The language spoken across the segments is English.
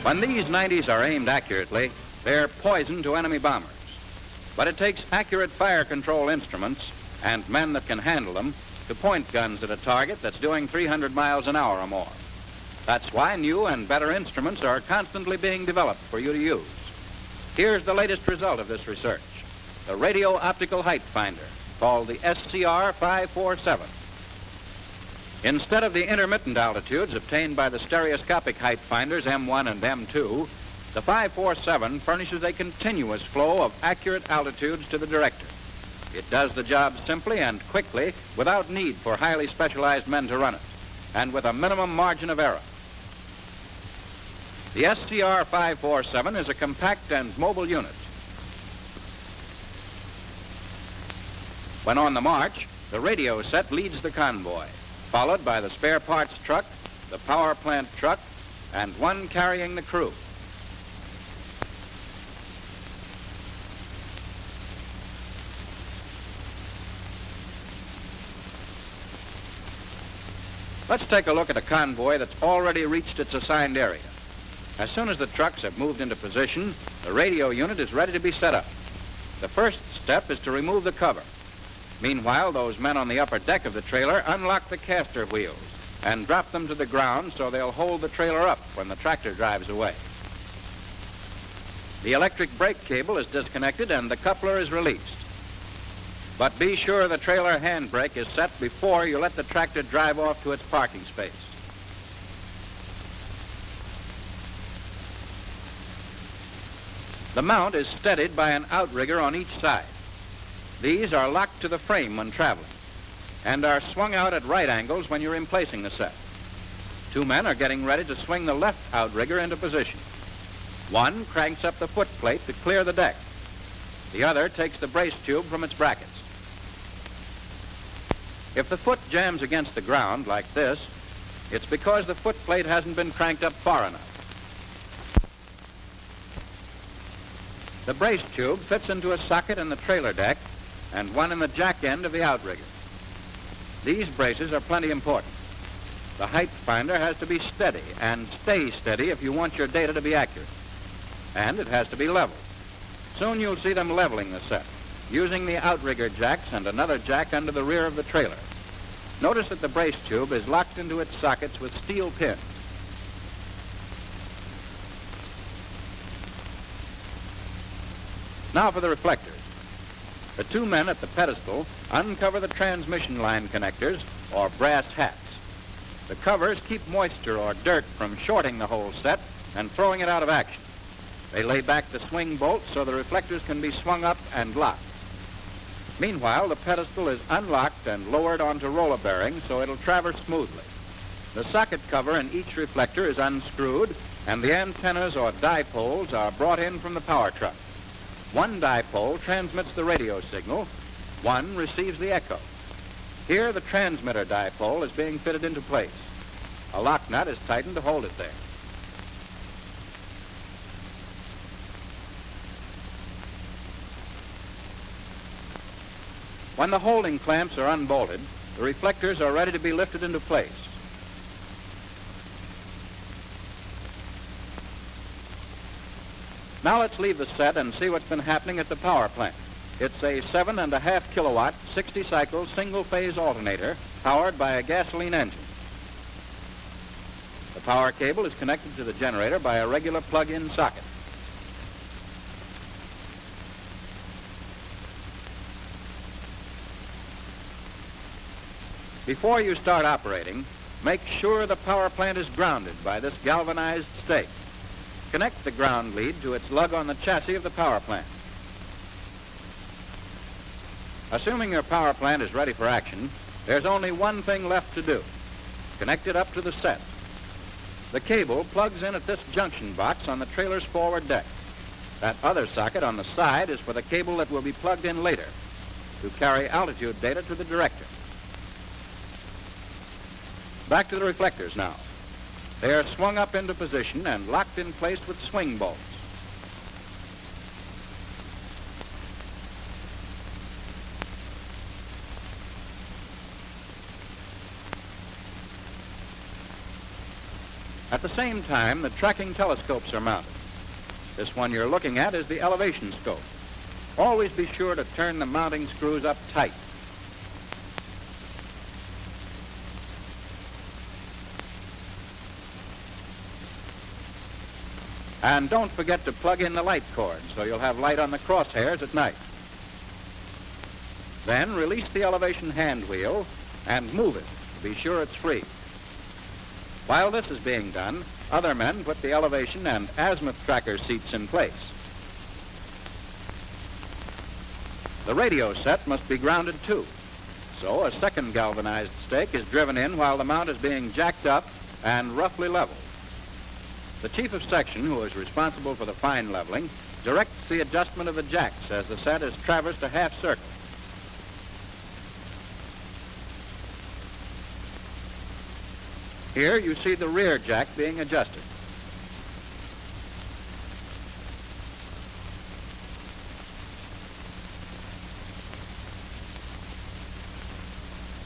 When these 90s are aimed accurately, they're poison to enemy bombers. But it takes accurate fire control instruments and men that can handle them to point guns at a target that's doing 300 miles an hour or more. That's why new and better instruments are constantly being developed for you to use. Here's the latest result of this research, the radio-optical height finder, called the SCR-547. Instead of the intermittent altitudes obtained by the stereoscopic height finders M1 and M2, the 547 furnishes a continuous flow of accurate altitudes to the director. It does the job simply and quickly without need for highly specialized men to run it, and with a minimum margin of error. The SCR-547 is a compact and mobile unit. When on the march, the radio set leads the convoy, followed by the spare parts truck, the power plant truck, and one carrying the crew. Let's take a look at a convoy that's already reached its assigned area. As soon as the trucks have moved into position, the radio unit is ready to be set up. The first step is to remove the cover. Meanwhile, those men on the upper deck of the trailer unlock the caster wheels and drop them to the ground so they'll hold the trailer up when the tractor drives away. The electric brake cable is disconnected and the coupler is released. But be sure the trailer handbrake is set before you let the tractor drive off to its parking space. The mount is steadied by an outrigger on each side. These are locked to the frame when traveling and are swung out at right angles when you're replacing the set. Two men are getting ready to swing the left outrigger into position. One cranks up the foot plate to clear the deck. The other takes the brace tube from its brackets. If the foot jams against the ground like this, it's because the foot plate hasn't been cranked up far enough. The brace tube fits into a socket in the trailer deck and one in the jack end of the outrigger. These braces are plenty important. The height finder has to be steady and stay steady if you want your data to be accurate. And it has to be level. Soon you'll see them leveling the set, using the outrigger jacks and another jack under the rear of the trailer. Notice that the brace tube is locked into its sockets with steel pins. Now for the reflectors. The two men at the pedestal uncover the transmission line connectors, or brass hats. The covers keep moisture or dirt from shorting the whole set and throwing it out of action. They lay back the swing bolts so the reflectors can be swung up and locked. Meanwhile, the pedestal is unlocked and lowered onto roller bearings so it'll traverse smoothly. The socket cover in each reflector is unscrewed, and the antennas or dipoles are brought in from the power truck. One dipole transmits the radio signal, one receives the echo. Here, the transmitter dipole is being fitted into place. A lock nut is tightened to hold it there. When the holding clamps are unbolted, the reflectors are ready to be lifted into place. Now let's leave the set and see what's been happening at the power plant. It's a 7.5 kilowatt, 60 cycle single-phase alternator powered by a gasoline engine. The power cable is connected to the generator by a regular plug-in socket. Before you start operating, make sure the power plant is grounded by this galvanized stake. Connect the ground lead to its lug on the chassis of the power plant. Assuming your power plant is ready for action, there's only one thing left to do. Connect it up to the set. The cable plugs in at this junction box on the trailer's forward deck. That other socket on the side is for the cable that will be plugged in later to carry altitude data to the director. Back to the reflectors now. They are swung up into position and locked in place with swing bolts. At the same time, the tracking telescopes are mounted. This one you're looking at is the elevation scope. Always be sure to turn the mounting screws up tight. And don't forget to plug in the light cord so you'll have light on the crosshairs at night. Then release the elevation hand wheel and move it to be sure it's free. While this is being done, other men put the elevation and azimuth tracker seats in place. The radio set must be grounded too, so a second galvanized stake is driven in while the mount is being jacked up and roughly leveled. The chief of section, who is responsible for the fine leveling, directs the adjustment of the jacks as the set is traversed a half circle. Here you see the rear jack being adjusted.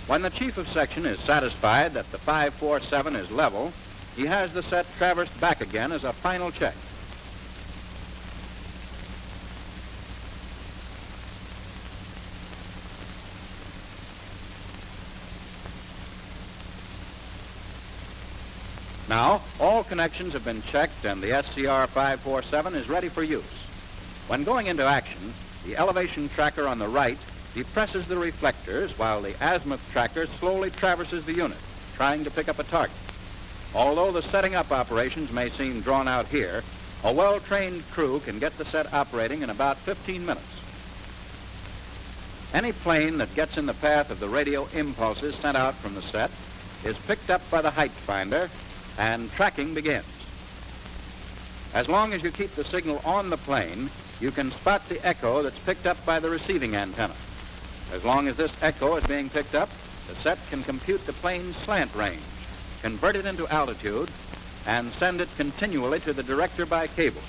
When the chief of section is satisfied that the 547 is level, he has the set traversed back again as a final check. Now, all connections have been checked and the SCR-547 is ready for use. When going into action, the elevation tracker on the right depresses the reflectors while the azimuth tracker slowly traverses the unit, trying to pick up a target. Although the setting up operations may seem drawn out here, a well-trained crew can get the set operating in about 15 minutes. Any plane that gets in the path of the radio impulses sent out from the set is picked up by the height finder and tracking begins. As long as you keep the signal on the plane, you can spot the echo that's picked up by the receiving antenna. As long as this echo is being picked up, the set can compute the plane's slant range, convert it into altitude, and send it continually to the director by cable.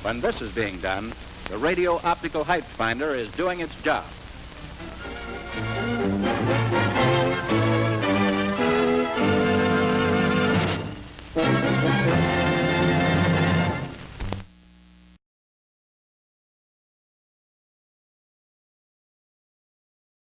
When this is being done, the radio-optical height finder is doing its job.